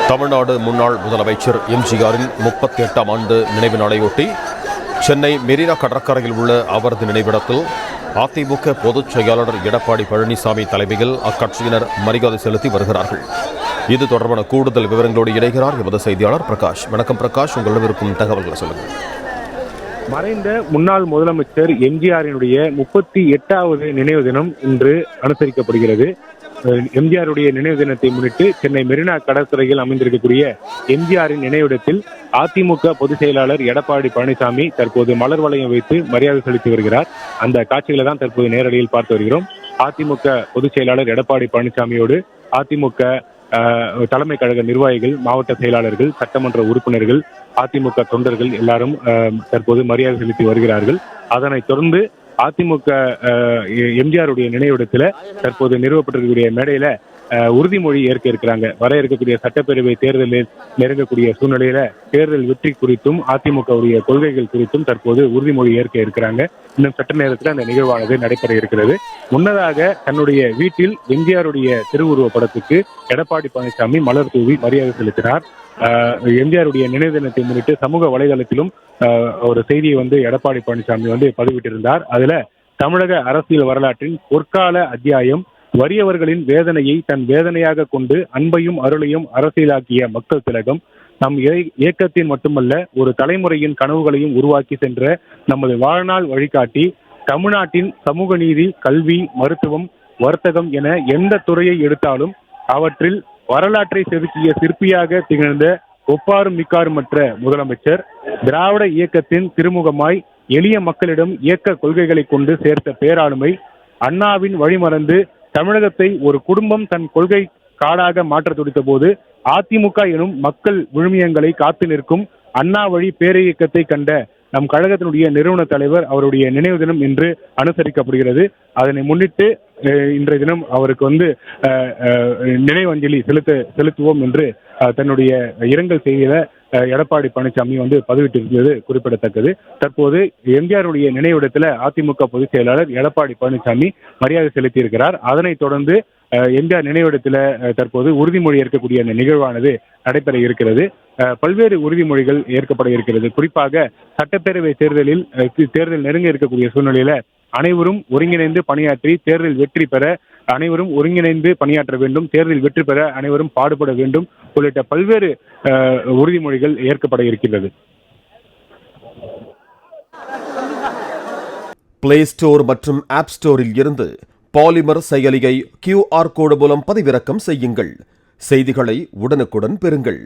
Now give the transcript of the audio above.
தமிழ்நாடு முன்னாள் முதலமைச்சர் எம்ஜிஆரின் 38ஆம் ஆண்டு நினைவு நாளையொட்டி சென்னை மெரினா கடற்கரையில் உள்ள அவரது நினைவிடத்தில் அதிமுக பொதுச் செயலாளர் எடப்பாடி பழனிசாமி தலைமையில் அக்கட்சியினர் மரியாதை செலுத்தி வருகிறார்கள். இது தொடர்பான கூடுதல் விவரங்களோடு இணைகிறார் எமது செய்தியாளர் பிரகாஷ். வணக்கம் பிரகாஷ், உங்களிடம் இருக்கும் தகவல்களை சொல்லுங்கள். மறைந்த முன்னாள் முதலமைச்சர் எம்ஜிஆரினுடைய 38வது நினைவு தினம் இன்று அனுசரிக்கப்படுகிறது. எம்ஜிஆருடைய நினைவு தினத்தை முன்னிட்டு சென்னை மெரினா கடற்கரையில் அமைந்திருக்கக்கூடிய எம்ஜிஆரின் நினைவிடத்தில் அதிமுக பொதுச் செயலாளர் எடப்பாடி பழனிசாமி தற்போது மலர் வளையம் வைத்து மரியாதை செலுத்தி வருகிறார். அந்த காட்சிகளை தான் தற்போது நேரடியில் பார்த்து வருகிறோம். அதிமுக பொதுச் செயலாளர் எடப்பாடி பழனிசாமியோடு அதிமுக தலைமை கழக நிர்வாகிகள், மாவட்ட செயலாளர்கள், சட்டமன்ற உறுப்பினர்கள், அதிமுக தொண்டர்கள் எல்லாரும் தற்போது மரியாதை செலுத்தி வருகிறார்கள். அதனைத் தொடர்ந்து அதிமுக எம்ஜிஆருடைய நினைவிடத்துல தற்போது நிறுவப்பட்டிருக்கக்கூடிய மேடையில உறுதிமொழி ஏற்க இருக்கிறாங்க. வர இருக்கக்கூடிய சட்டப்பேரவை தேர்தலில் நெருங்கக்கூடிய சூழ்நிலையில தேர்தல் வெற்றி குறித்தும் அதிமுகவுடைய கொள்கைகள் குறித்தும் தற்போது உறுதிமொழி ஏற்க இருக்கிறாங்க. இன்னும் சட்ட நேரத்தில் அந்த நிகழ்வானது நடைபெற இருக்கிறது. முன்னதாக தன்னுடைய வீட்டில் எம்ஜிஆருடைய திருவுருவ படத்துக்கு எடப்பாடி பழனிசாமி மலர் தூவி மரியாதை செலுத்தினார். எம்ஜிஆருடைய நினைவு தினத்தை முன்னிட்டு சமூக வலைதளத்திலும் ஒரு செய்தியை எடப்பாடி பழனிசாமி பதிவிட்டிருந்தார். அதுல தமிழக அரசியல் வரலாற்றின் பொற்கால அத்தியாயம், வறியவர்களின் வேதனையை தன் வேதனையாக கொண்டு அன்பையும் அருளையும் அரசியலாக்கிய மக்கள் திலகம், நம் இயக்கத்தின் மட்டுமல்ல ஒரு தலைமுறையின் கனவுகளையும் உருவாக்கி சென்ற நமது வாழ்நாள் வழிகாட்டி, தமிழ்நாட்டின் சமூக நீதி, கல்வி, மருத்துவம், வர்த்தகம் என எந்த துறையை எடுத்தாலும் அவற்றில் வரலாற்றை செதுக்கிய சிற்பியாக திகழ்ந்த ஒப்பாரும் மிக்காருமற்ற முதலமைச்சர், திராவிட இயக்கத்தின் திருமுகமாய் எளிய மக்களிடம் இயக்க கொள்கைகளை கொண்டு சேர்த்த பேராளுமை, அண்ணாவின் வழிமறந்து தமிழகத்தை ஒரு குடும்பம் தன் கொள்கை காடாக மாற்ற துடித்த போது அதிமுக எனும் மக்கள் விழுமியங்களை காத்து நிற்கும் அண்ணா வழி பேரியக்கத்தை கண்ட நம் கழகத்தினுடைய நிறுவன தலைவர் அவருடைய நினைவு தினம் இன்று அனுசரிக்கப்படுகிறது. அதனை முன்னிட்டு இன்றைய தினம் அவருக்கு நினைவஞ்சலி செலுத்துவோம் என்று தன்னுடைய இரங்கல் செய்தியில எடப்பாடி பழனிசாமி பதிவிட்டிருந்தது குறிப்பிடத்தக்கது. தற்போது எம்ஜிஆருடைய நினைவிடத்துல அதிமுக பொதுச் செயலாளர் எடப்பாடி பழனிசாமி மரியாதை செலுத்தி இருக்கிறார். அதனைத் தொடர்ந்து எம்ஜிஆர் நினைவிடத்துல தற்போது உறுதிமொழி ஏற்கக்கூடிய அந்த நிகழ்வானது நடைபெற இருக்கிறது. பல்வேறு உறுதிமொழிகள் ஏற்கப்பட இருக்கிறது. குறிப்பாக சட்டப்பேரவை தேர்தல் நெருங்க இருக்கக்கூடிய சூழ்நிலையில அனைவரும் ஒருங்கிணைந்து பணியாற்றி தேர்தல் வெற்றி பெற அனைவரும் ஒருங்கிணைந்து பணியாற்ற வேண்டும், தேர்தல் வெற்றி பெற அனைவரும் பாடுபட வேண்டும் உள்ளிட்ட பல்வேறு உறுதிமொழிகள் ஏற்கப்பட இருக்கிறது. பிளே ஸ்டோர் மற்றும் ஆப் ஸ்டோரில் இருந்து பாலிமர் செயலியை QR கோடு மூலம் பதிவிறக்கம் செய்யுங்கள். செய்திகளை உடனுக்குடன் பெறுங்கள்.